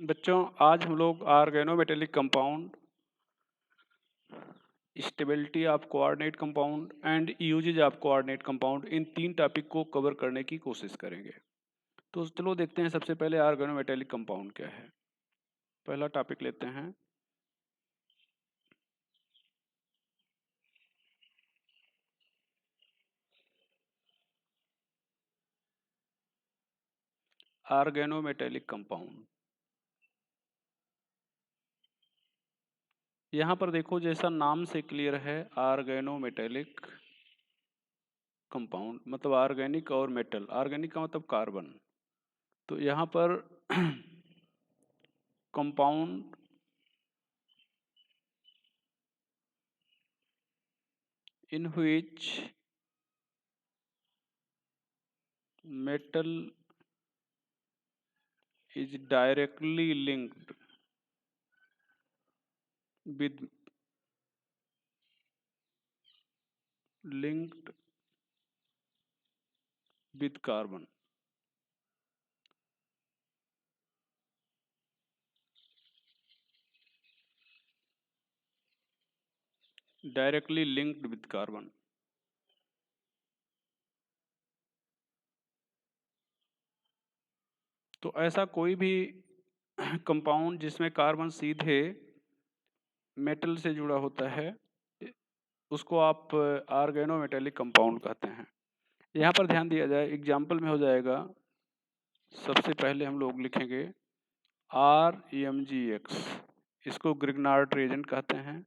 बच्चों, आज हम लोग organometallic compound, stability of coordinate compound and uses of coordinate compound, इन 3 टॉपिक को कवर करने की कोशिश करेंगे। तो चलो देखते हैं सबसे पहले ऑर्गेनोमेटेलिक कंपाउंड क्या है। पहला टॉपिक लेते हैं ऑर्गेनोमेटेलिक कंपाउंड। यहाँ पर देखो, जैसा नाम से क्लियर है, ऑर्गेनोमेटेलिक कंपाउंड मतलब ऑर्गेनिक और मेटल। ऑर्गेनिक का मतलब कार्बन। तो यहाँ पर compound in which metal is directly with linked with carbon। Directly linked with carbon. तो ऐसा कोई भी कंपाउंड जिसमें कार्बन सीधे मेटल से जुड़ा होता है, उसको आप ऑर्गेनोमेटेलिक कंपाउंड कहते हैं। यहाँ पर ध्यान दिया जाए, एग्जाम्पल में हो जाएगा, सबसे पहले हम लोग लिखेंगे RMgX। इसको ग्रिग्नार्ड रिएजेंट कहते हैं।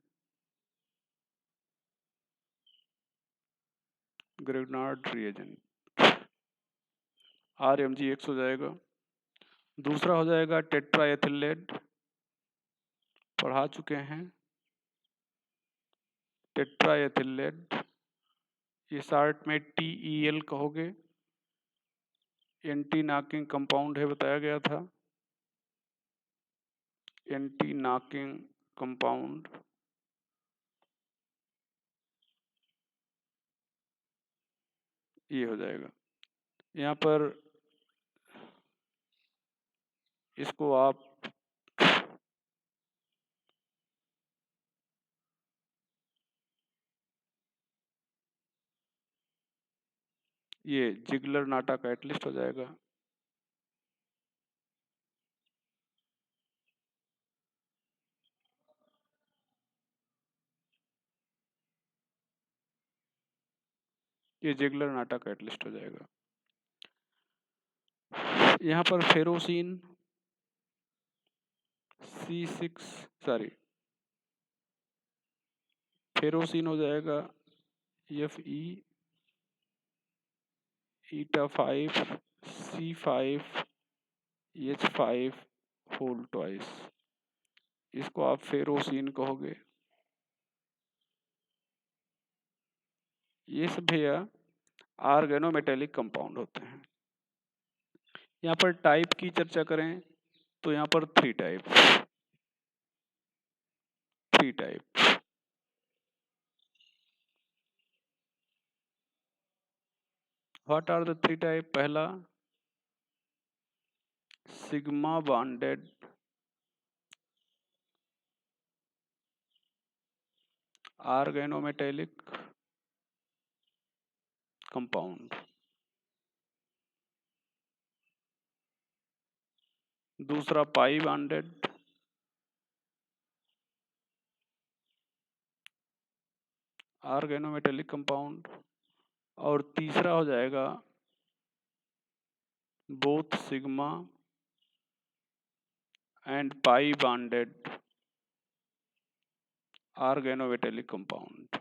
ग्रिग्नार्ड रिएजेंट RMgX हो जाएगा। दूसरा हो जाएगा टेट्राएथिलेट, पढ़ा चुके हैं। टेट्राएथिलेट, ये शॉर्ट में TEL कहोगे। एंटी नॉकिंग कंपाउंड है, बताया गया था। Anti knocking compound. ये हो जाएगा। यहाँ पर इसको आप ये जिगलर नाटा कैटलिस्ट हो जाएगा। ये जिगलर नाटा कैटलिस्ट हो जाएगा। यहाँ पर फेरोसिन फेरोसिन हो जाएगा Fe ईटा 5 C5 H5 होल ट्वाइस। इसको आप फेरोसिन कहोगे। ये सब भैया ऑर्गेनोमेटेलिक कंपाउंड होते हैं। यहाँ पर टाइप की चर्चा करें तो यहाँ पर three type. What are the three type? पहला सिग्मा बॉन्डेड ऑर्गेनोमेटेलिक कंपाउंड। दूसरा पाई बॉन्डेड ऑर्गेनोमेटेलिक कंपाउंड। और तीसरा हो जाएगा both sigma and pi bonded organometallic compound.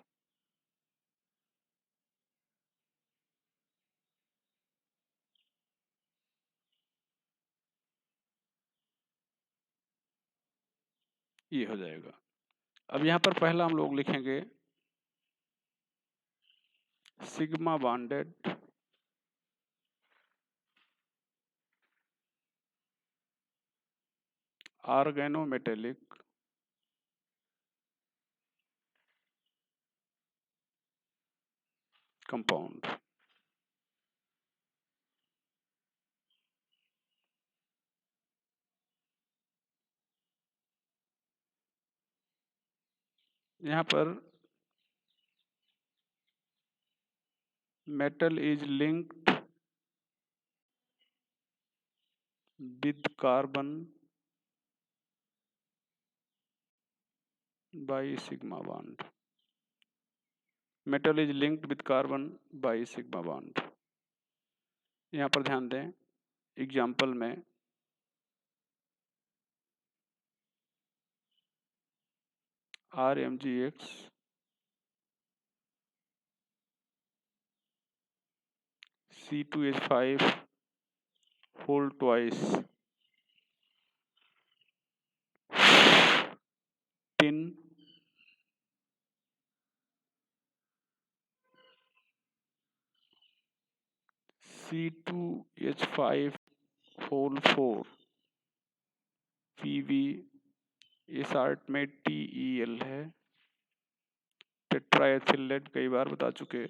ये हो जाएगा। अब यहाँ पर पहला हम लोग लिखेंगे सिग्मा बॉन्डेड ऑर्गेनोमेटेलिक कंपाउंड। यहाँ पर metal is linked with carbon by sigma bond. Metal is linked with carbon by sigma bond. यहाँ पर ध्यान दें, एग्जाम्पल में RMgX C2H5 whole twice tin C2H5 whole 4 PV, इस आर्ट में TEL है, टेट्राएथिलेट कई बार बता चुके।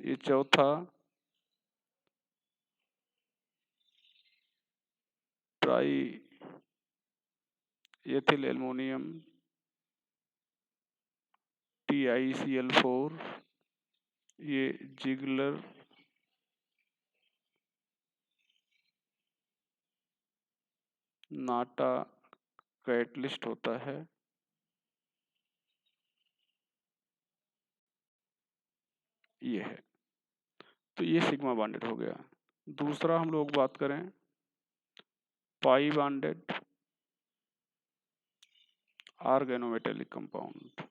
ये चौथा ट्राई एथिल एल्युमिनियम TiCl4, ये जिगलर नाटा कैटलिस्ट होता है। ये है, तो ये सिग्मा बॉन्डेड हो गया। दूसरा हम लोग बात करें पाई बॉन्डेड ऑर्गेनोमेटेलिक कंपाउंड।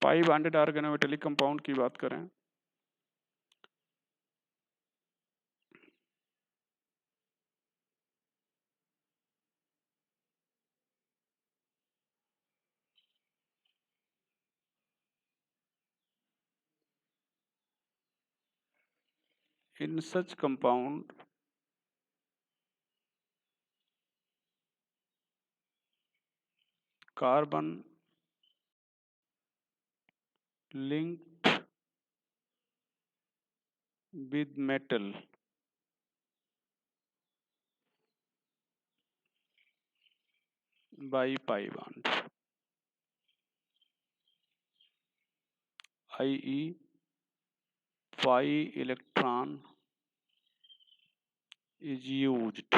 पाई बॉन्डेड ऑर्गेनोमेटेलिक कंपाउंड की बात करें, in such compound carbon linked with metal by pi bond, i.e. pi electron is used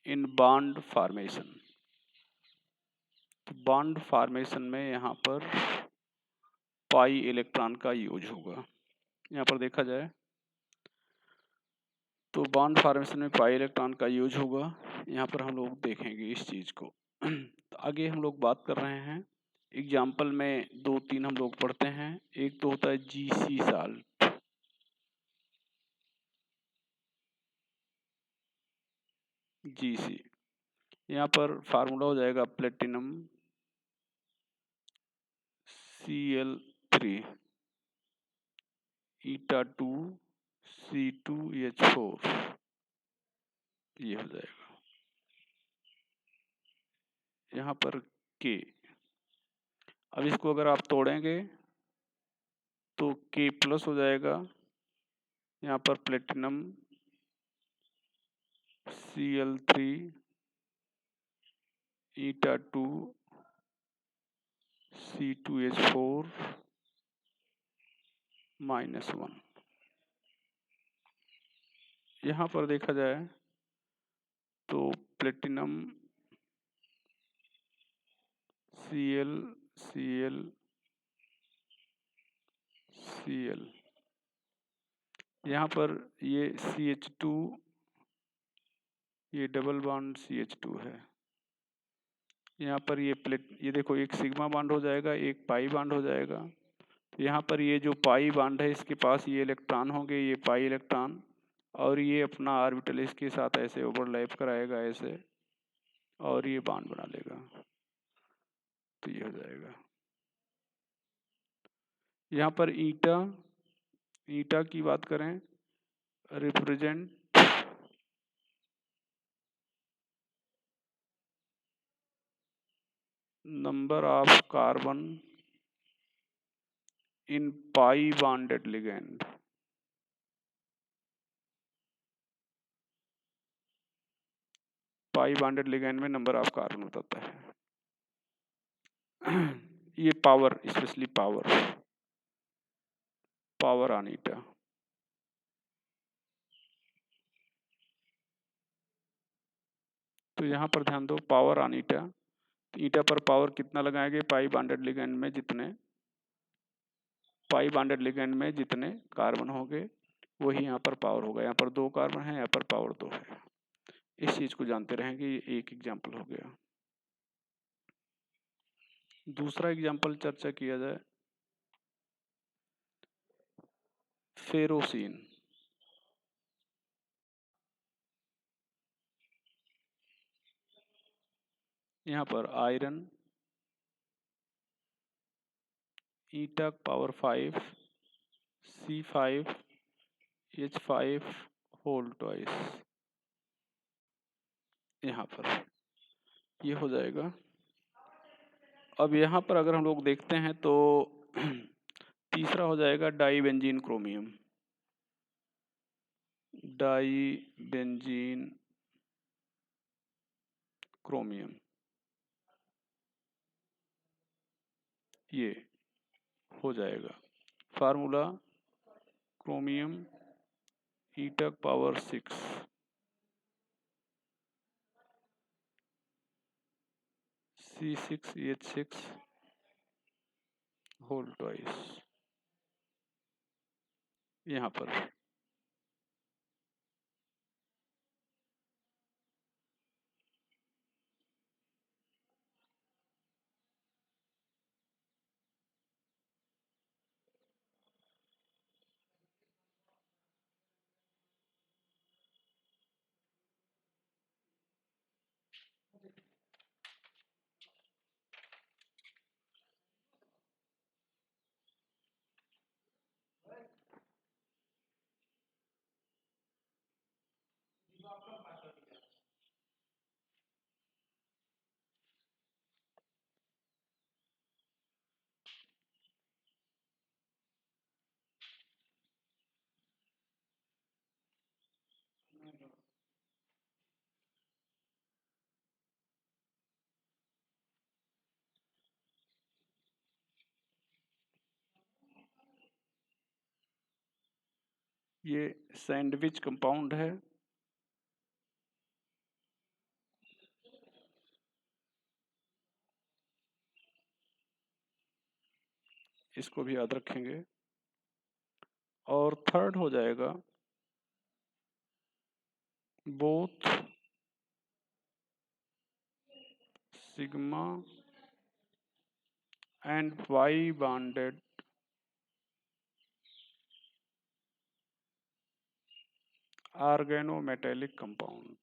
in bond formation। तो बॉन्ड फॉर्मेशन में यहाँ पर पाई इलेक्ट्रॉन का यूज होगा। यहाँ पर देखा जाए तो बॉन्ड फॉर्मेशन में पाई इलेक्ट्रॉन का यूज होगा। यहाँ पर हम लोग देखेंगे इस चीज को। तो आगे हम लोग बात कर रहे हैं, एग्जाम्पल में 2-3 हम लोग पढ़ते हैं। एक तो होता है GC साल्ट, GC। यहाँ पर फार्मूला हो जाएगा प्लेटिनम Cl3 eta2 C2H4, ये हो जाएगा। यहाँ पर K, अब इसको अगर आप तोड़ेंगे तो K प्लस हो जाएगा। यहाँ पर प्लेटिनम Cl3 eta2 C2H4 -1। यहाँ पर देखा जाए तो प्लेटिनम Cl Cl Cl, यहाँ पर ये CH2, ये डबल बॉन्ड CH2 है। यहाँ पर ये देखो, एक सिग्मा बॉन्ड हो जाएगा, एक पाई बॉन्ड हो जाएगा। तो यहाँ पर ये जो पाई बॉन्ड है इसके पास ये इलेक्ट्रॉन होंगे, ये पाई इलेक्ट्रॉन, और ये अपना ऑर्बिटल इसके साथ ऐसे ओवरलैप कराएगा ऐसे, और ये बॉन्ड बना लेगा। तो ये हो जाएगा। यहाँ पर ईटा की बात करें, represent number of carbon in pi bonded ligand. Pi bonded ligand में नंबर ऑफ कार्बन बताता है। ये पावर, स्पेशली पावर ऑन ईटा। तो यहाँ पर ध्यान दो, पावर ऑन ईटा। तो ईटा पर पावर कितना लगाएंगे? पाई बॉन्डेड लिगैंड में जितने कार्बन होंगे वही यहाँ पर पावर होगा। यहाँ पर 2 कार्बन है, यहाँ पर पावर 2 है। इस चीज को जानते रहेंगे। ये एक एग्जाम्पल हो गया। दूसरा एग्जाम्पल चर्चा किया जाए, फेरोसिन। यहाँ पर आयरन ईटा पावर 5 C5H5 होल ट्वाइस, यहाँ पर ये हो जाएगा। अब यहाँ पर अगर हम लोग देखते हैं तो तीसरा हो जाएगा डाईबेंजीन क्रोमियम। डाईबेंजीन क्रोमियम, ये हो जाएगा फार्मूला क्रोमियम ईटा पावर 6 C6H6 होल ट्वाइस, यहाँ पर ये सैंडविच कंपाउंड है। इसको भी याद रखेंगे। और थर्ड हो जाएगा both sigma and pi bonded organometallic compound.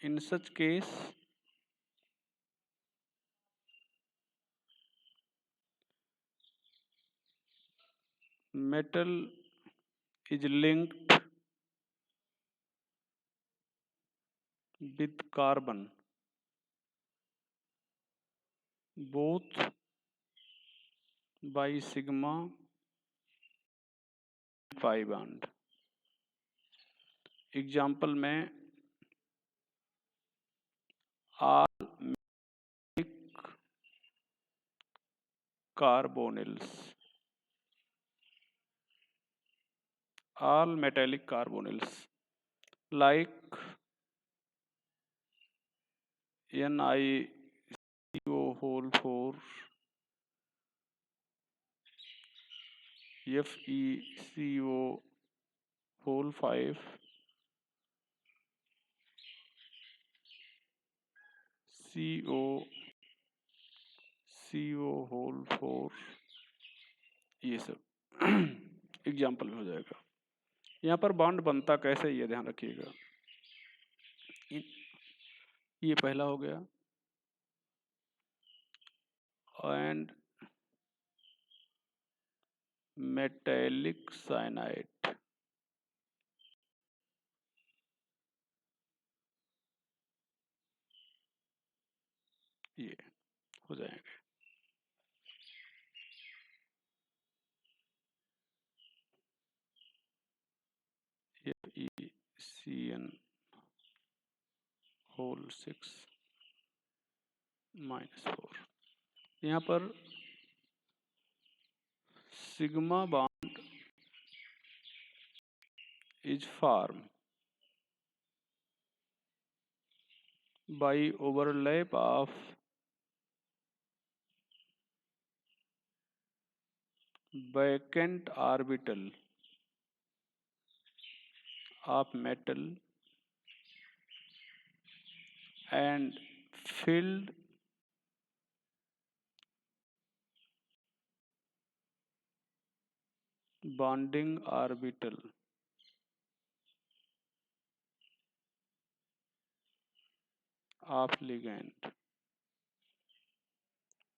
In such case, metal is linked with carbon both by sigma pi bond। Example में all carbonyls, all metallic carbonyls like NiCO whole 4, FeCO whole 5, CO whole 4, ये सब example भी हो जाएगा। यहाँ पर bond बनता कैसे, ये ध्यान रखिएगा। ये पहला हो गया, एंड मेटेलिक साइनाइड, ये हो जाएंगे। ये ECN होल 6 -4। यहाँ पर sigma bond is formed by overlap of vacant orbital of metal and filled bonding orbital of ligand,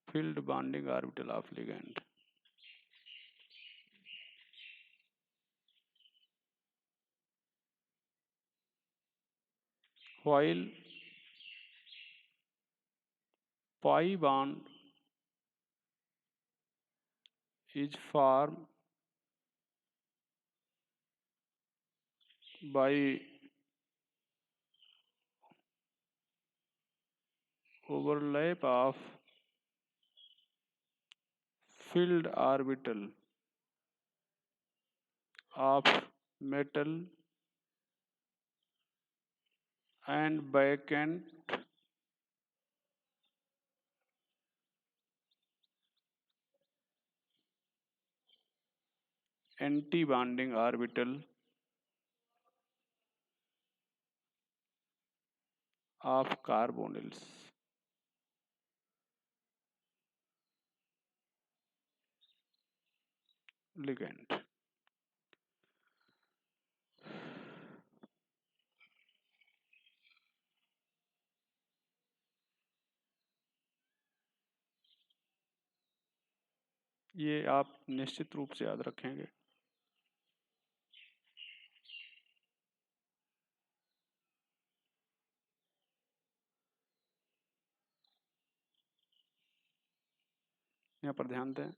filled bonding orbital of ligand. While pi bond is formed by overlap of filled orbital of metal and vacant anti-bonding orbital of carbonyls. Ligand. ये आप निश्चित रूप से याद रखेंगे। यहाँ पर ध्यान दें,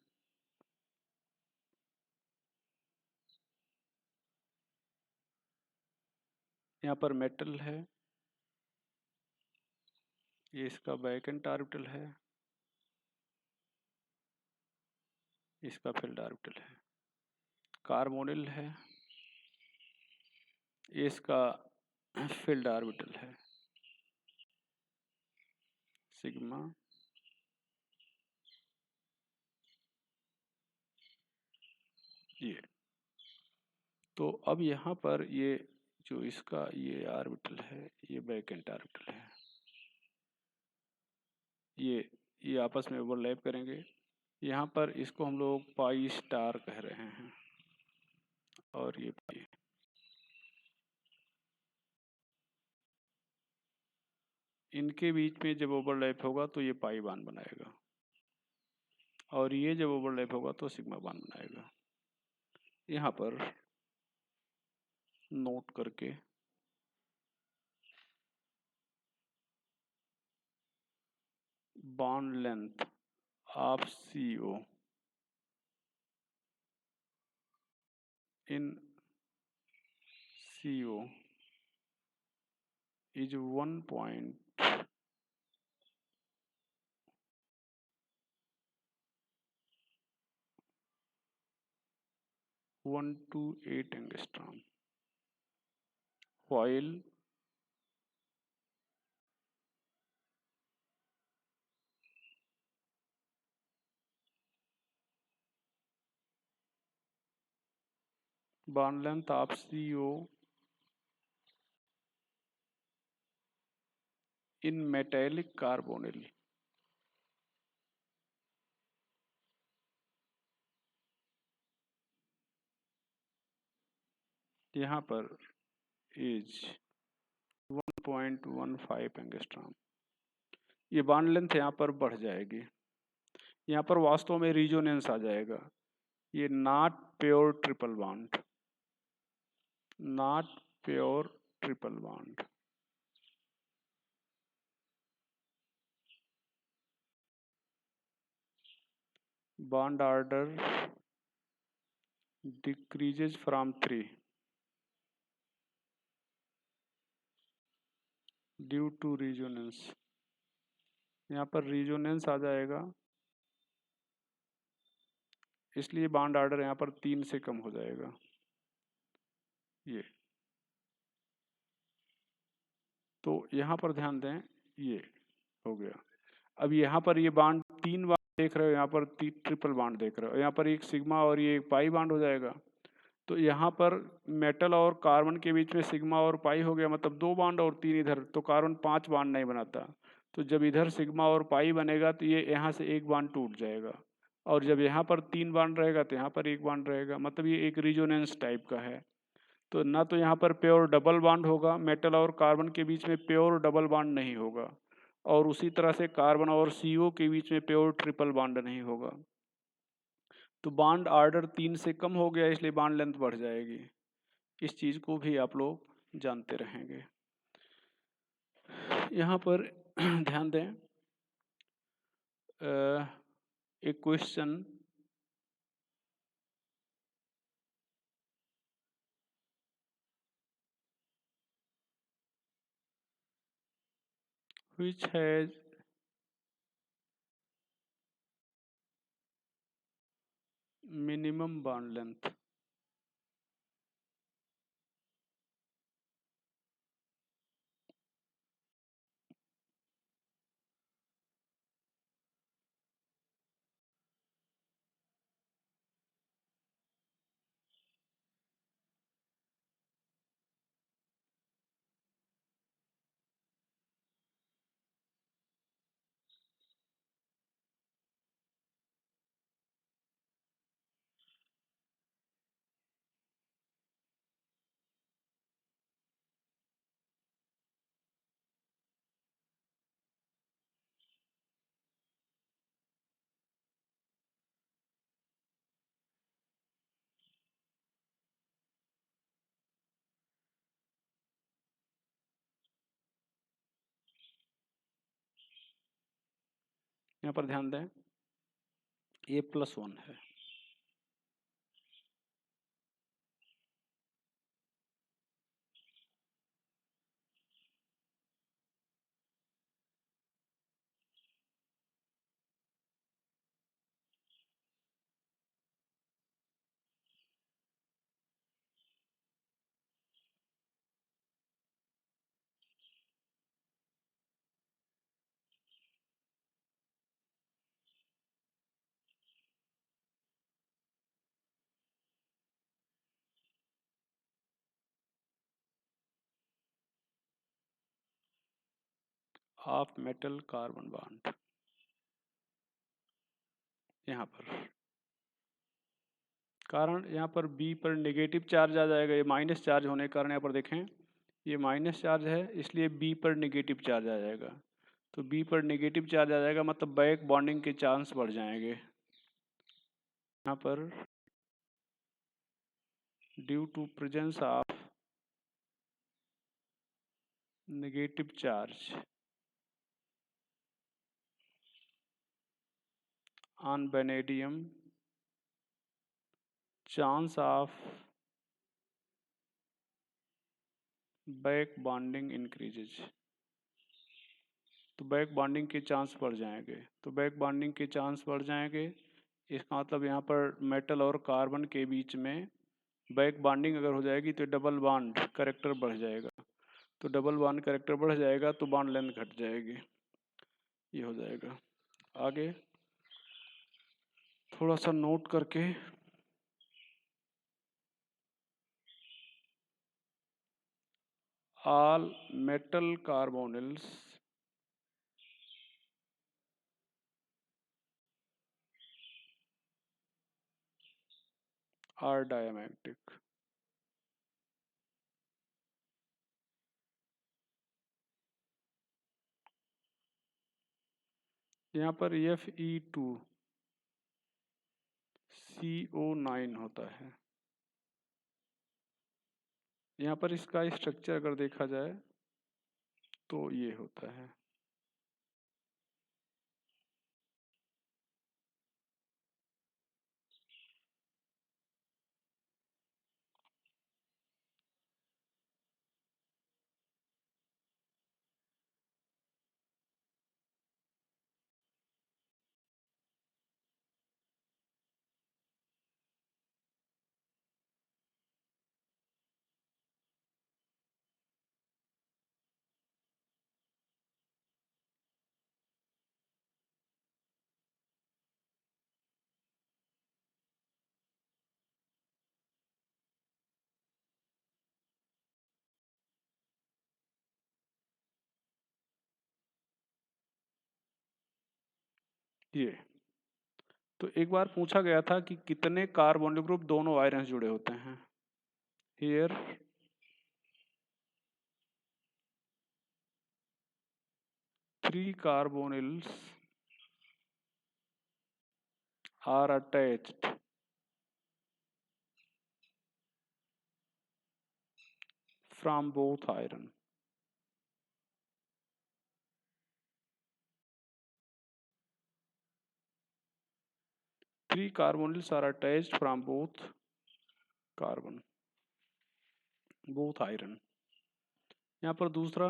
यहाँ पर मेटल है, ये इसका वैकेंट ऑर्बिटल है, इसका फील्ड ऑर्बिटल है। कार्बोनिल है, ये इसका फील्ड ऑर्बिटल है, सिग्मा। ये तो अब यहाँ पर ये जो इसका ये ऑर्बिटल है, ये वैकेंट ऑर्बिटल है, ये आपस में ओवरलैप करेंगे। यहाँ पर इसको हम लोग पाई स्टार कह रहे हैं, और ये पाई, इनके बीच में जब ओवरलैप होगा तो ये पाई बान बनाएगा, और ये जब ओवरलैप होगा तो सिग्मा बान बनाएगा। यहाँ पर नोट करके bond length of CO in CO is 1.128 angstrom, while bond length of CO in metallic carbonyl यहाँ पर इज 1.15 एंगस्ट्रॉम। ये बॉन्ड लेंथ यहाँ पर बढ़ जाएगी। यहाँ पर वास्तव में रिजोनेंस आ जाएगा। ये not pure triple bond, not pure triple bond. Bond order decreases from 3 due to resonance. यहाँ पर रिजोनेंस आ जाएगा, इसलिए बॉन्ड ऑर्डर यहाँ पर 3 से कम हो जाएगा। ये तो यहाँ पर ध्यान दें, ये हो गया। अब यहाँ पर ये बॉन्ड 3 बॉन्ड देख रहे हो, यहाँ पर ट्रिपल बॉन्ड देख रहे हो, यहाँ पर एक सिग्मा और ये एक पाई बॉन्ड हो जाएगा। तो यहाँ पर मेटल और कार्बन के बीच में सिग्मा और पाई हो गया, मतलब 2 बॉन्ड और 3 इधर, तो कार्बन 5 बॉन्ड नहीं बनाता। तो जब इधर सिग्मा और पाई बनेगा तो ये यहाँ से एक बॉन्ड टूट जाएगा, और जब यहाँ पर 3 बॉन्ड रहेगा तो यहाँ पर एक बॉन्ड रहेगा, मतलब ये एक रिजोनेंस टाइप का है। तो ना तो यहाँ पर प्योर डबल बॉन्ड होगा, मेटल और कार्बन के बीच में प्योर डबल बॉन्ड नहीं होगा, और उसी तरह से कार्बन और CO के बीच में प्योर ट्रिपल बॉन्ड नहीं होगा। तो बॉन्ड ऑर्डर 3 से कम हो गया, इसलिए बॉन्ड लेंथ बढ़ जाएगी। इस चीज़ को भी आप लोग जानते रहेंगे। यहाँ पर ध्यान दें, एक question which has minimum bond length। यहाँ पर ध्यान दें, ये +1 है। ऑफ मेटल कार्बन बॉन्ड यहाँ पर, कारण यहाँ पर B पर नेगेटिव चार्ज आ जाएगा, ये माइनस चार्ज होने के कारण यहाँ पर देखें ये माइनस चार्ज है, इसलिए B पर नेगेटिव चार्ज आ जाएगा। तो B पर नेगेटिव चार्ज आ जाएगा, मतलब बैक बॉन्डिंग के चांस बढ़ जाएंगे। यहाँ पर due to presence of negative charge on vanadium, chance of back bonding increases. तो बैक बॉन्डिंग के चांस बढ़ जाएंगे, तो बैक बॉन्डिंग के चांस बढ़ जाएंगे, इसका मतलब यहाँ पर मेटल और कार्बन के बीच में बैक बॉन्डिंग अगर हो जाएगी तो डबल बॉन्ड कैरेक्टर बढ़ जाएगा। तो डबल बॉन्ड कैरेक्टर बढ़ जाएगा तो बॉन्ड लेंथ घट जाएगी, ये हो जाएगा। आगे थोड़ा सा नोट करके, all metal carbonyls are diamagnetic। यहाँ पर Fe2CO9 होता है। यहाँ पर इसका स्ट्रक्चर अगर देखा जाए तो ये होता है। ये तो एक बार पूछा गया था कि कितने कार्बोनिल ग्रुप दोनों आयरन से जुड़े होते हैं। Here 3 carbonyls are attached from both iron. Three carbonyls are attached from both iron. यहाँ पर दूसरा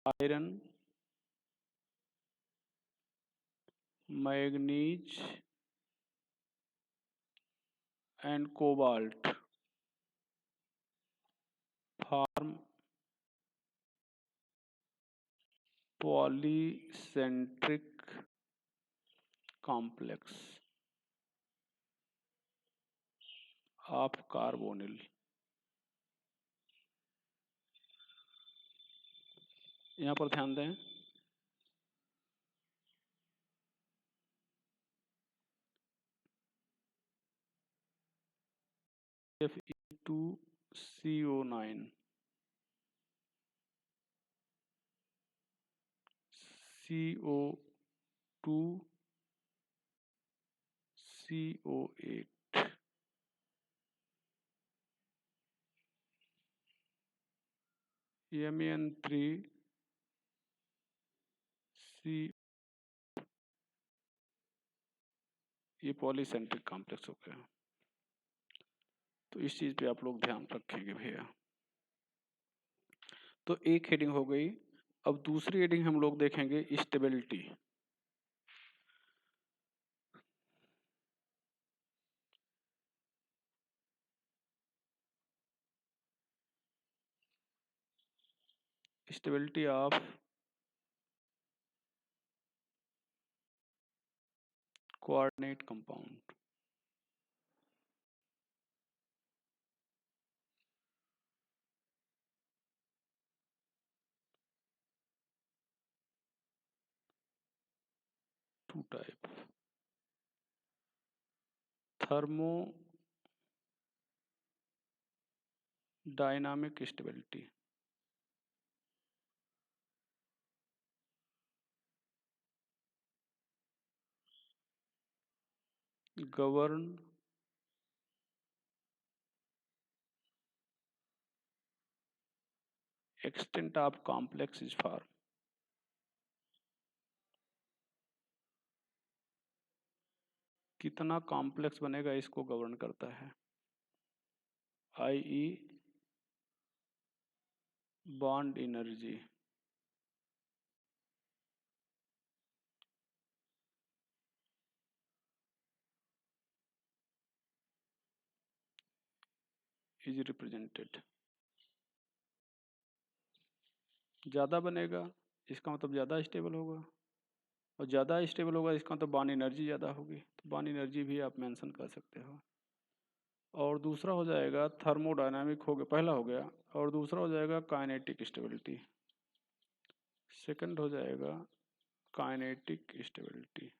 iron, manganese and cobalt form polycentric complex of carbonyl. यहाँ पर ध्यान दें, Fe2CO9 CO2 CO8 Man3 C, ये पॉलीसेंट्रिक कॉम्प्लेक्स हो गया। तो इस चीज पे आप लोग ध्यान रखेंगे भैया। तो एक हेडिंग हो गई। अब दूसरी हेडिंग हम लोग देखेंगे stability. Stability of coordinate compound. Two type, thermodynamic stability, govern extent of complex is form. कितना कॉम्प्लेक्स बनेगा इसको गवर्न करता है। i.e. Bond energy. Is represented. ज़्यादा बनेगा इसका मतलब ज़्यादा स्टेबल होगा, और ज़्यादा स्टेबल होगा इसका मतलब बॉन्ड एनर्जी ज़्यादा होगी। तो बॉन्ड एनर्जी भी आप मेंशन कर सकते हो। और दूसरा हो जाएगा थर्मोडायनामिक, हो गया पहला हो गया। और दूसरा हो जाएगा काइनेटिक स्टेबिलिटी। सेकंड हो जाएगा kinetic stability.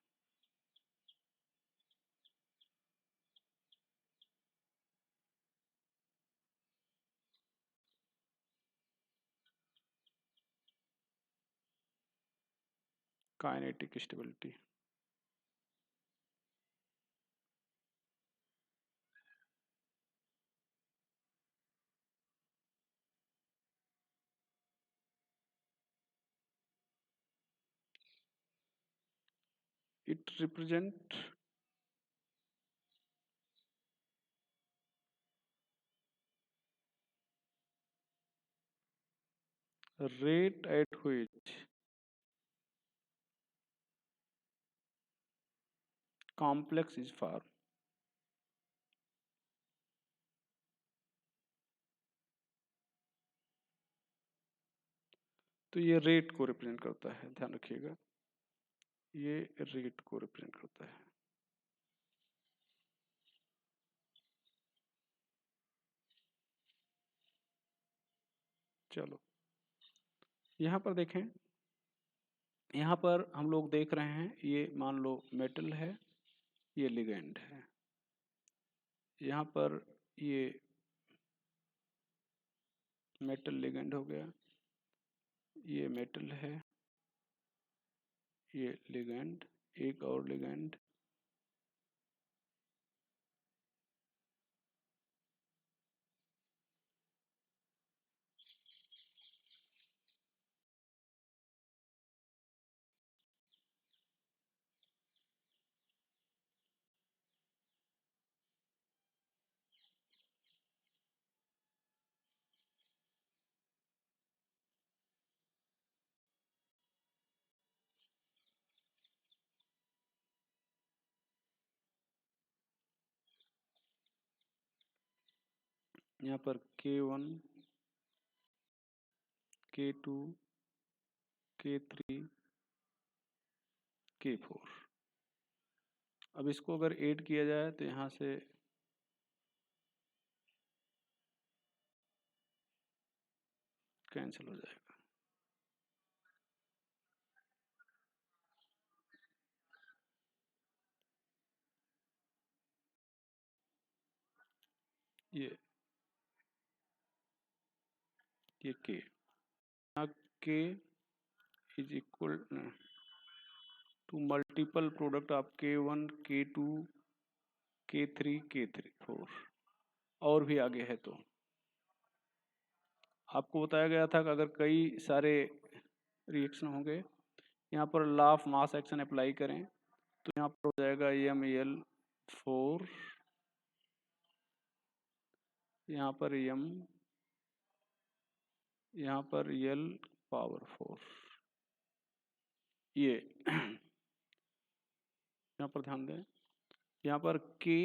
Kinetic stability. It represent rate at which complex is formed। तो ये रेट को रिप्रेजेंट करता है, ध्यान रखिएगा, ये रेट को रिप्रेजेंट करता है। चलो यहाँ पर देखें, यहाँ पर हम लोग देख रहे हैं, ये मान लो मेटल है, ये लिगेंड है, यहाँ पर ये मेटल लिगेंड हो गया, ये मेटल है, ये लिगेंड, एक और लिगेंड, यहाँ पर K1, K2, K3, K4। अब इसको अगर ऐड किया जाए तो यहाँ से कैंसिल हो जाएगा। ये K, K is equal to multiple product of K1, K2, K3, K4 और भी आगे है। तो आपको बताया गया था कि अगर कई सारे रिएक्शन होंगे, यहाँ पर law of mass action apply करें तो यहाँ पर हो जाएगा ML4, यहाँ पर M, यहाँ पर L पावर 4। ये यहाँ पर ध्यान दें, यहाँ पर K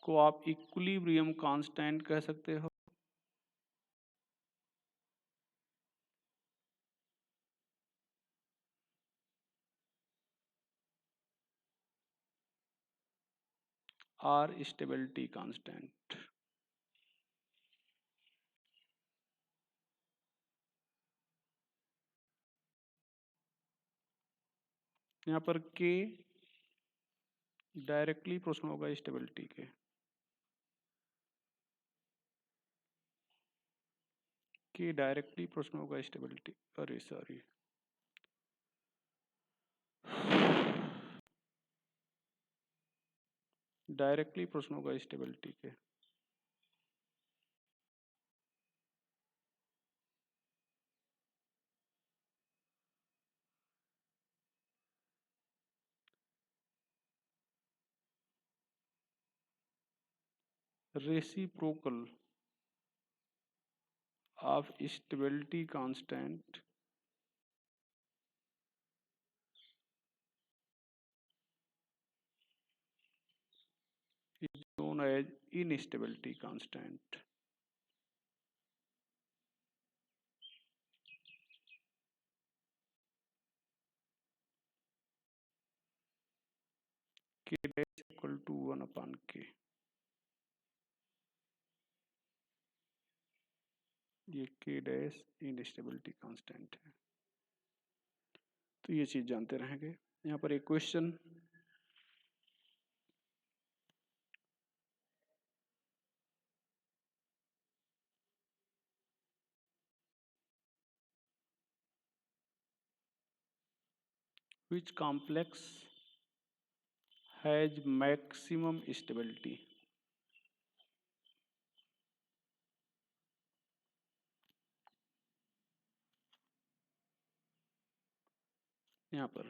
को आप इक्विलिब्रियम कांस्टेंट कह सकते हो, R स्टेबिलिटी कांस्टेंट। यहाँ पर K डायरेक्टली प्रश्न होगा स्टेबिलिटी के, K डायरेक्टली प्रश्न होगा स्टेबिलिटी, अरे सॉरी, डायरेक्टली प्रश्न होगा स्टेबिलिटी के। Reciprocal of stability constant is known as instability constant। K dash equal to 1 upon K। ये K डैश इंस्टेबिलिटी कांस्टेंट है। तो ये चीज जानते रहेंगे। यहाँ पर एक question, which complex has maximum stability? यहाँ पर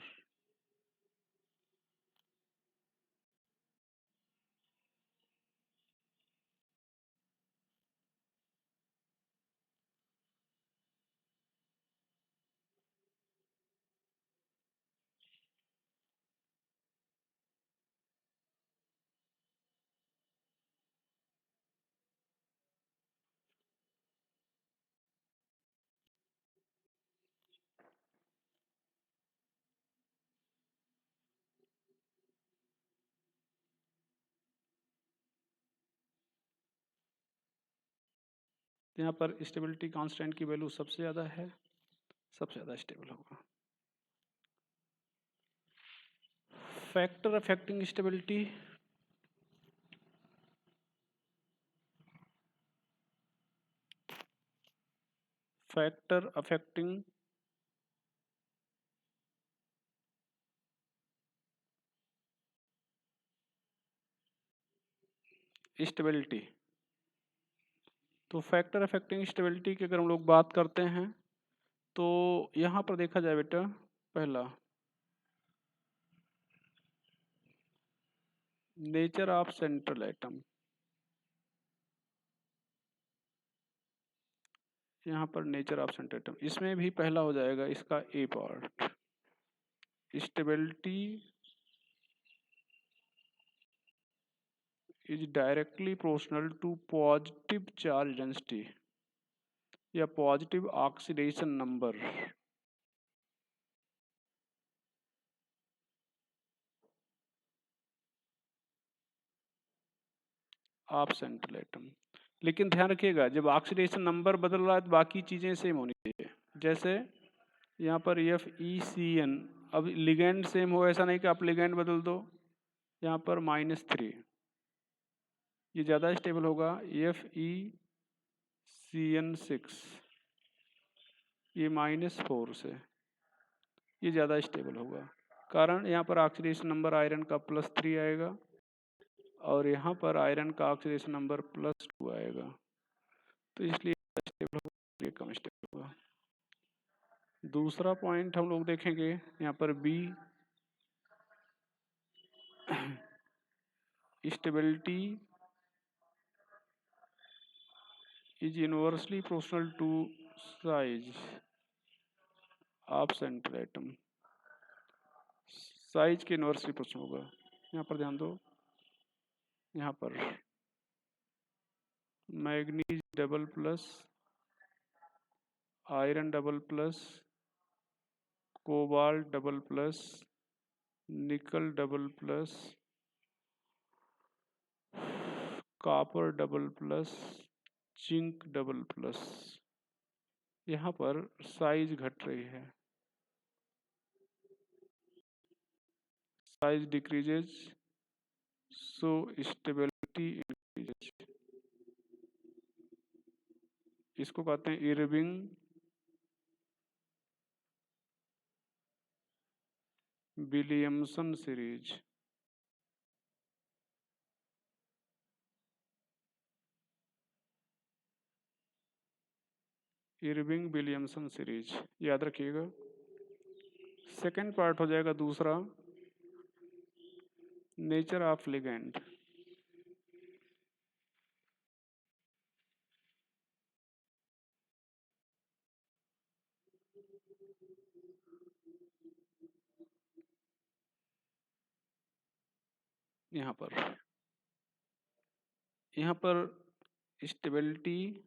यहाँ पर स्टेबिलिटी कांस्टेंट की वैल्यू सबसे ज़्यादा है, सबसे ज़्यादा स्टेबल होगा। Factor affecting stability, factor affecting stability. तो फैक्टर अफेक्टिंग स्टेबिलिटी की अगर हम लोग बात करते हैं तो यहाँ पर देखा जाए बेटा, पहला नेचर ऑफ सेंट्रल एटम, यहाँ पर नेचर ऑफ सेंट्रल एटम, इसमें भी पहला हो जाएगा इसका A part. Stability is directly proportional to positive charge density या positive oxidation number of central atom. लेकिन ध्यान रखिएगा, जब ऑक्सीडेशन नंबर बदल रहा है तो बाकी चीजें सेम होनी चाहिए। जैसे यहाँ पर FeCN, अब लिगेंड सेम हो, ऐसा नहीं कि आप लिगेंड बदल दो। यहाँ पर -3, ये ज़्यादा स्टेबल होगा। FeCN6, ये -4 से, ये ज़्यादा स्टेबल होगा। कारण यहाँ पर ऑक्सीडेशन नंबर आयरन का +3 आएगा और यहाँ पर आयरन का ऑक्सीडेशन नंबर +2 आएगा, तो इसलिए स्टेबल होगा, ये कम स्टेबल होगा। दूसरा पॉइंट हम लोग देखेंगे यहाँ पर B, stability is inversely proportional to size of central atom, size के इनवर्सली प्रोपोर्शनल होगा। यहाँ पर ध्यान दो, यहाँ पर manganese double plus, iron double plus, cobalt double plus, nickel double plus, copper double plus, zinc double plus, यहाँ पर साइज घट रही है, size decreases so stability increases. इसको कहते हैं Irving Williamson series. Irving Williamson series याद रखिएगा। सेकंड पार्ट हो जाएगा दूसरा, नेचर ऑफ लिगेंड। यहाँ पर stability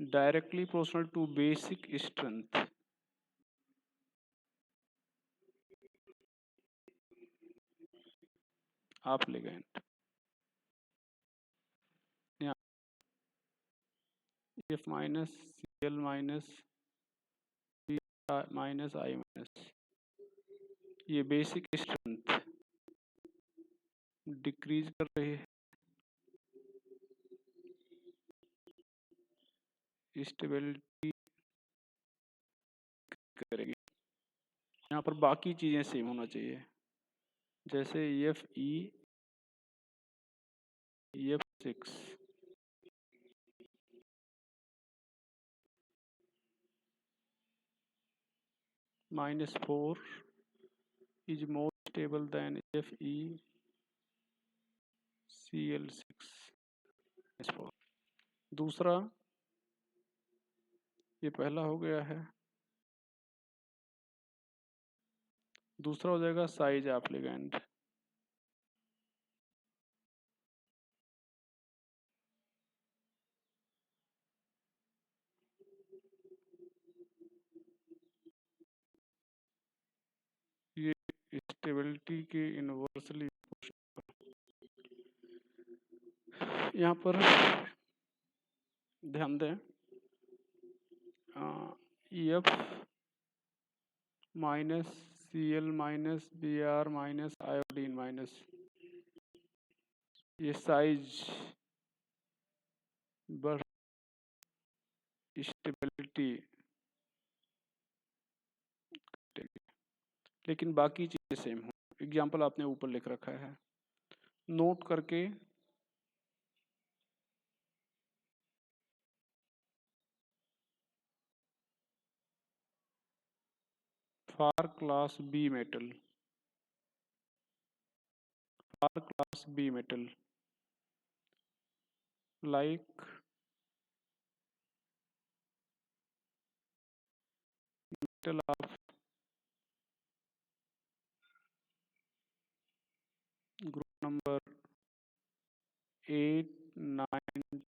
directly proportional to basic strength of ligand. F minus Cl minus I minus, ये बेसिक स्ट्रेंथ डिक्रीज कर रही है, स्टेबिलिटी करेगी। यहाँ पर बाकी चीजें सेम होना चाहिए, जैसे FE F6 -4 is more stable than FE CL6 -4। दूसरा, ये पहला हो गया है, दूसरा हो जाएगा साइज ऑफ लिगैंड। ये स्टेबिलिटी के इनवर्सली यहाँ पर ध्यान दें, EF minus CL minus BR minus iodine minus, ये साइज बढ़ स्टेबिलिटी, लेकिन बाकी चीजें सेम हो। एग्जाम्पल आपने ऊपर लिख रखा है, नोट करके for class B metal, for class B metal like metal of group number 8, 9,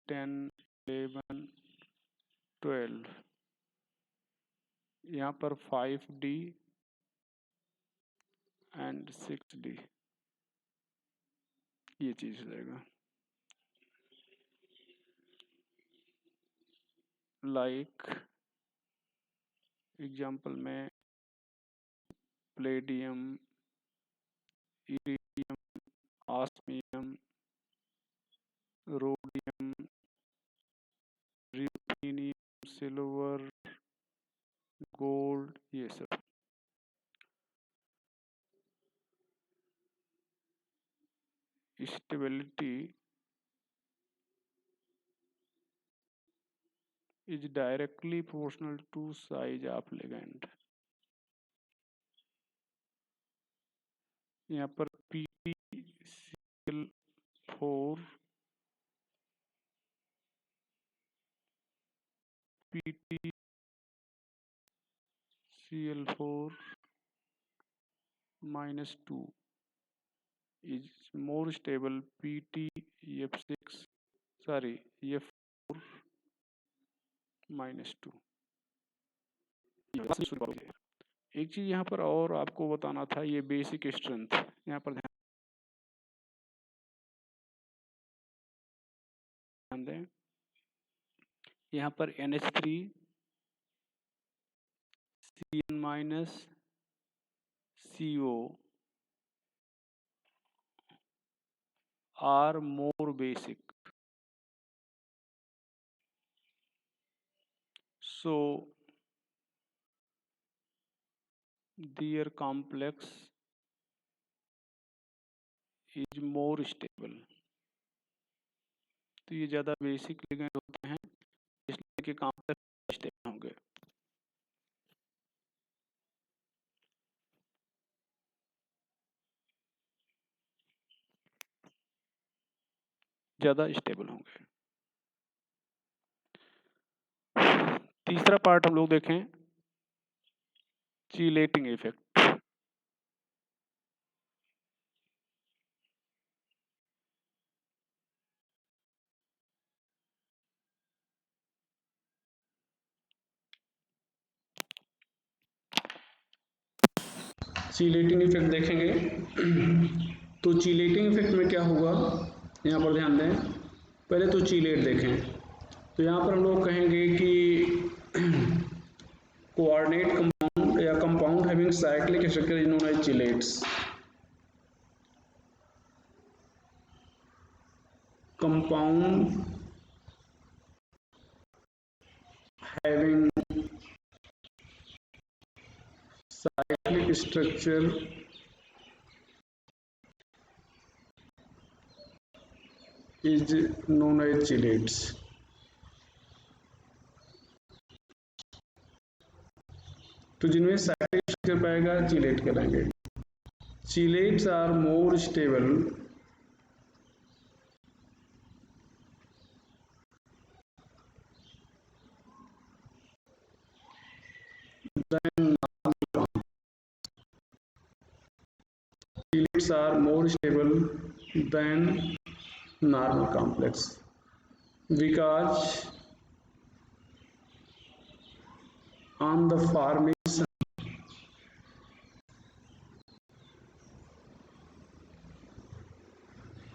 10, 11, 12, यहाँ पर 5D एंड 6D, ये चीज हो जाएगा। लाइक एग्जाम्पल में Palladium, iridium, osmium, rhodium, ruthenium, silver, gold, ये सब। Stability is directly proportional to size of ligand। यहाँ पर PtCl4 -2 is more stable PtF6 sorry F4 -2। एक चीज यहाँ पर और आपको बताना था, ये बेसिक स्ट्रेंथ यहाँ पर ध्यान दें। यहाँ पर NH3 CN- CO are more basic, so their complex is more stable। तो ये ज़्यादा बेसिक लिगेंड होते हैं, इसलिए कि कॉम्प्लेक्स स्टेबल होंगे। ज़्यादा स्टेबल होंगे। तीसरा पार्ट हम लोग देखें, चीलेटिंग इफेक्ट। चीलेटिंग इफेक्ट देखेंगे तो चीलेटिंग इफेक्ट में क्या होगा, यहाँ पर ध्यान दें। पहले तो चीलेट देखें, तो यहाँ पर हम लोग कहेंगे कि कोऑर्डिनेट कंपाउंड या compound having cyclic structure is known as chelates. Compound having cyclic structure is known as chelates. तो जिनमें साइक्लिक स्ट्रक्चर पाएगा चिलेट कहलाएंगे. Chelates are more stable than chelates are more stable than normal complex because on the formation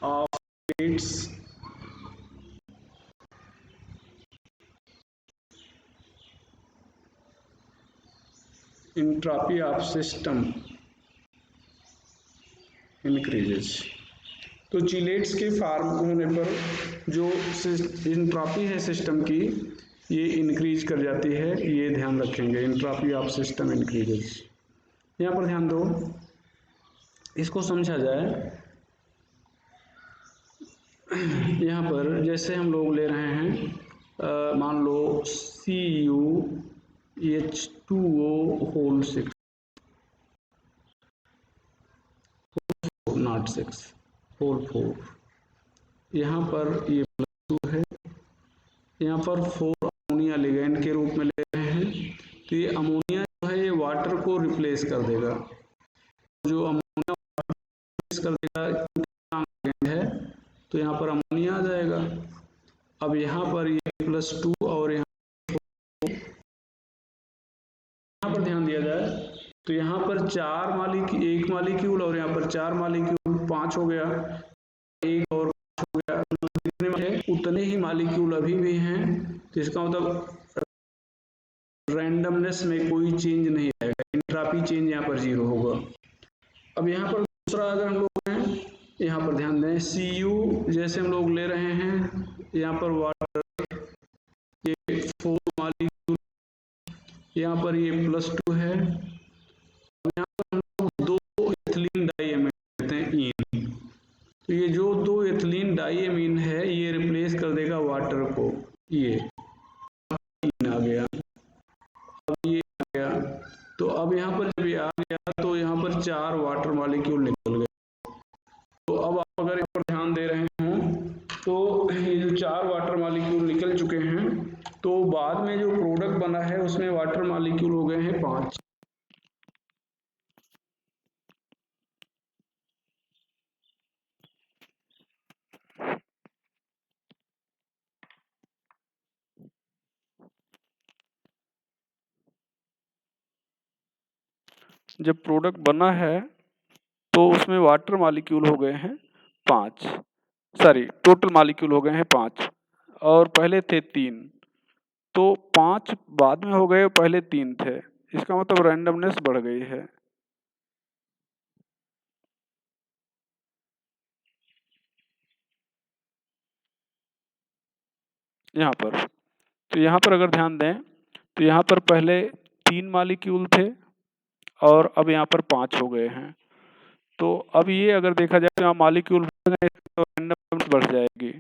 of chelates entropy of system increases. तो chelates के farm होने पर जो entropy है सिस्टम की ये इंक्रीज कर जाती है, ये ध्यान रखेंगे. Entropy of system increases. यहाँ पर ध्यान दो, इसको समझा जाए. यहाँ पर जैसे हम लोग ले रहे हैं, मान लो CuH2O होल 6 नॉट 6 होल 4. यहाँ पर ये +2 है, यहाँ पर 4 अमोनिया लिगैंड के रूप में ले रहे हैं. तो ये अमोनिया जो है ये वाटर को रिप्लेस कर देगा. जो अमोनिया रिप्लेस कर देगा है तो यहाँ पर अमोनिया आ जाएगा. अब यहाँ पर ये +2 और यहाँ पर ध्यान दिया जाए तो यहाँ पर 4 1 मालिक्यूल और यहाँ पर 4 मालिक्यूल 5 हो गया. 1 और 5 हो गया. जितने में उतने ही मालिक्यूल अभी भी हैं. तो इसका मतलब रैंडमनेस में कोई चेंज नहीं आएगा. एंट्रोपी चेंज यहाँ पर 0 होगा. अब यहाँ पर दूसरा अगर हम लोग हैं, यहाँ पर ध्यान दें, Cu जैसे हम लोग ले रहे हैं, यहाँ पर वाटर ये 4 मालिक्यूल, यहाँ पर ये +2 है. यहाँ पर हम लोग 2 एथिलीन डाइएमीन लेते हैं इन. तो ये जो 2 एथिलीन डाइएमीन है ये रिप्लेस कर देगा वाटर को. ये इन आ गया. अब ये आ गया. तो अब यहाँ पर जब ये आ गया तो यहाँ पर 4 वाटर मॉलिक्यूल निकल गए. तो अब आप अगर यहाँ पर ध्यान दे रहे हो तो ये जो 4 वाटर मॉलिक्यूल निकल चुके हैं, तो बाद में जो प्रोडक्ट बना है उसमें वाटर मॉलिक्यूल हो गए हैं 5. जब प्रोडक्ट बना है तो उसमें वाटर मॉलिक्यूल हो गए हैं 5, सॉरी टोटल मॉलिक्यूल हो गए हैं 5 और पहले थे 3. तो 5 बाद में हो गए, पहले 3 थे. इसका मतलब रैंडमनेस बढ़ गई है. यहाँ पर तो यहाँ पर अगर ध्यान दें तो यहाँ पर पहले 3 मॉलिक्यूल थे और अब यहाँ पर 5 हो गए हैं. तो अब ये अगर देखा जाए तो यहाँ मॉलिक्यूल बढ़ गए तो रैंडमनेस बढ़ जाएगी.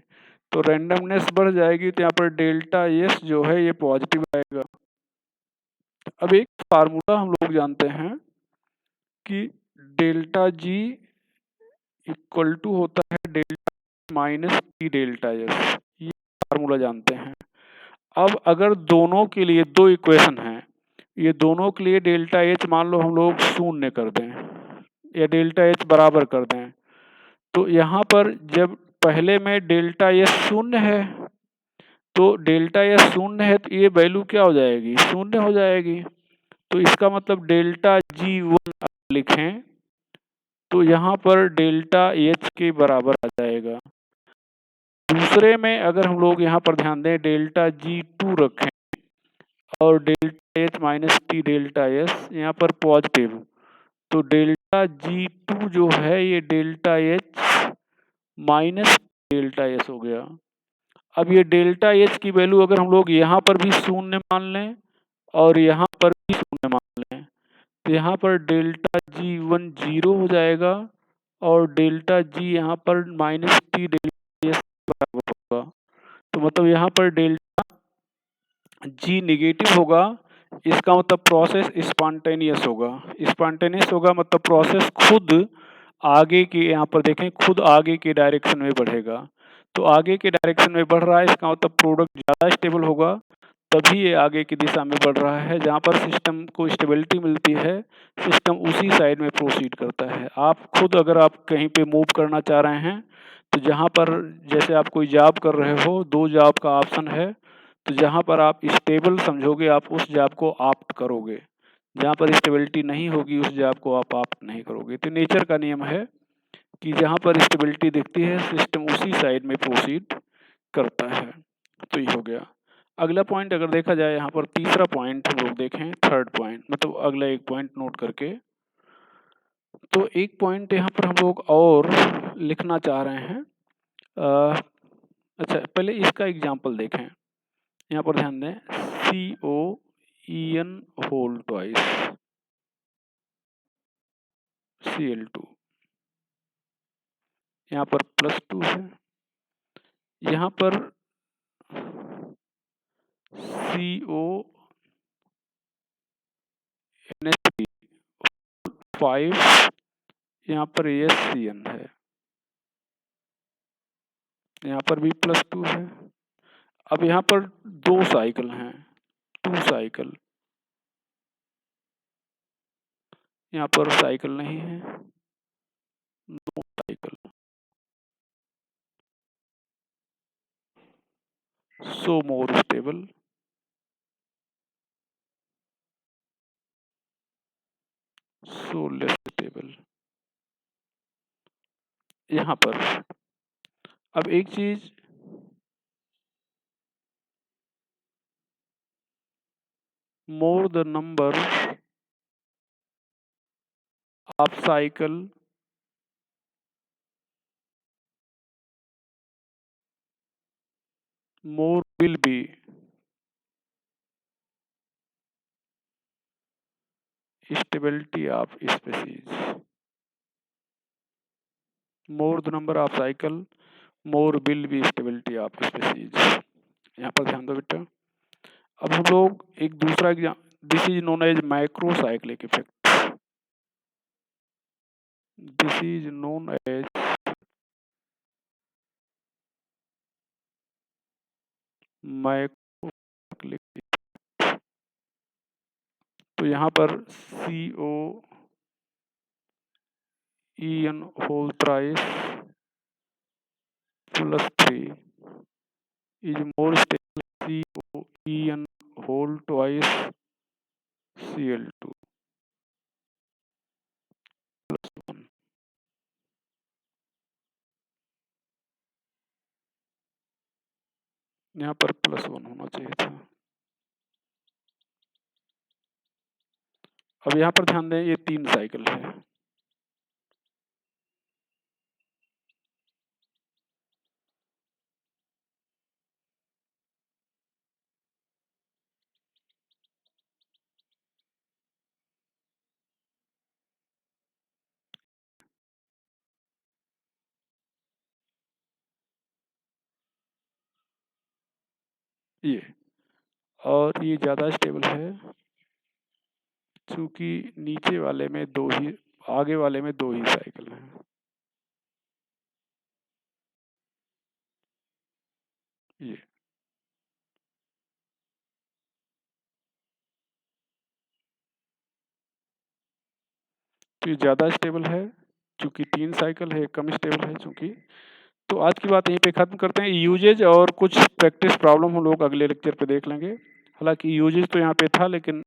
तो रैंडमनेस बढ़ जाएगी तो यहाँ पर डेल्टा एस जो है ये पॉजिटिव आएगा. अब एक फार्मूला हम लोग जानते हैं कि डेल्टा जी इक्वल टू होता है delta minus T delta S. ये फार्मूला जानते हैं. अब अगर दोनों के लिए 2 इक्वेशन हैं, ये दोनों के लिए डेल्टा एच मान लो हम लोग 0 कर दें या डेल्टा एच बराबर कर दें, तो यहाँ पर जब पहले में डेल्टा एच 0 है तो डेल्टा एच 0 है तो ये वैल्यू क्या हो जाएगी, 0 हो जाएगी. तो इसका मतलब डेल्टा G1 लिखें तो यहाँ पर डेल्टा एच के बराबर आ जाएगा. दूसरे में अगर हम लोग यहाँ पर ध्यान दें डेल्टा G2 रखें और delta H minus T delta S यहाँ पर पॉजिटिव, तो डेल्टा G2 जो है ये delta H minus delta S हो गया। अब ये डेल्टा एच की वैल्यू अगर हम लोग यहाँ पर भी शून्य मान लें और यहाँ पर भी शून्य मान लें, तो यहाँ पर डेल्टा G1 जीरो हो जाएगा और डेल्टा जी यहाँ पर माइनस टी डेल्टा एस बराबर होगा। तो मतलब यहाँ पर डेल्टा जी निगेटिव होगा, इसका मतलब प्रोसेस स्पॉन्टेनियस होगा। स्पॉन्टेनियस होगा मतलब प्रोसेस खुद आगे के, यहाँ पर देखें, खुद आगे के डायरेक्शन में बढ़ेगा। तो आगे के डायरेक्शन में बढ़ रहा है, इसका मतलब प्रोडक्ट ज़्यादा स्टेबल होगा, तभी ये आगे की दिशा में बढ़ रहा है। जहाँ पर सिस्टम को स्टेबिलिटी मिलती है, सिस्टम उसी साइड में प्रोसीड करता है। आप खुद अगर आप कहीं पे मूव करना चाह रहे हैं, तो जहाँ पर जैसे आप कोई जॉब कर रहे हो, दो जॉब का ऑप्शन है, तो जहाँ पर आप स्टेबल समझोगे आप उस जॉब को ऑप्ट करोगे, जहाँ पर स्टेबिलिटी नहीं होगी उस जॉब को आप ऑप्ट नहीं करोगे। तो नेचर का नियम है कि जहाँ पर स्टेबिलिटी दिखती है सिस्टम उसी साइड में प्रोसीड करता है। तो ये हो गया। अगला पॉइंट अगर देखा जाए, यहाँ पर तीसरा पॉइंट हम लोग देखें, थर्ड पॉइंट, मतलब अगला एक पॉइंट नोट करके, तो एक पॉइंट यहाँ पर हम लोग और लिखना चाह रहे हैं। अच्छा, पहले इसका एग्जाम्पल देखें। यहाँ पर ध्यान दें, COEN होल ट्वाइस Cl2, यहाँ पर +2 है, यहाँ पर CONH3 5, यहाँ पर SCN है, यहाँ पर भी +2 है। अब यहाँ पर दो साइकिल हैं, 2 साइकिल, यहाँ पर साइकिल नहीं है, 2 साइकिल। सो more stable, so less stable. यहाँ पर अब एक चीज, more the number of cycle more will be stability of species. More the number of cycle more will be stability of species. यहाँ पर ध्यान दो बेटा। अब हम लोग एक दूसरा exam, this is known as microcyclic effect, this is known as microcyclic. तो यहाँ पर COEN whole thrice +3 is more stable COEN whole twice Cl2 +1। यहाँ पर +1 होना चाहिए था। अब यहाँ पर ध्यान दें, ये 3 साइकिल है, ये, और ये ज़्यादा स्टेबल है क्योंकि नीचे वाले में 2 ही, आगे वाले में 2 ही साइकिल हैं। ये तो ये ज़्यादा स्टेबल है क्योंकि 3 साइकिल है, कम स्टेबल है क्योंकि। तो आज की बात यहीं पे ख़त्म करते हैं। यूजेज और कुछ प्रैक्टिस प्रॉब्लम हम लोग अगले लेक्चर पे देख लेंगे। हालांकि यूजेज तो यहाँ पे था, लेकिन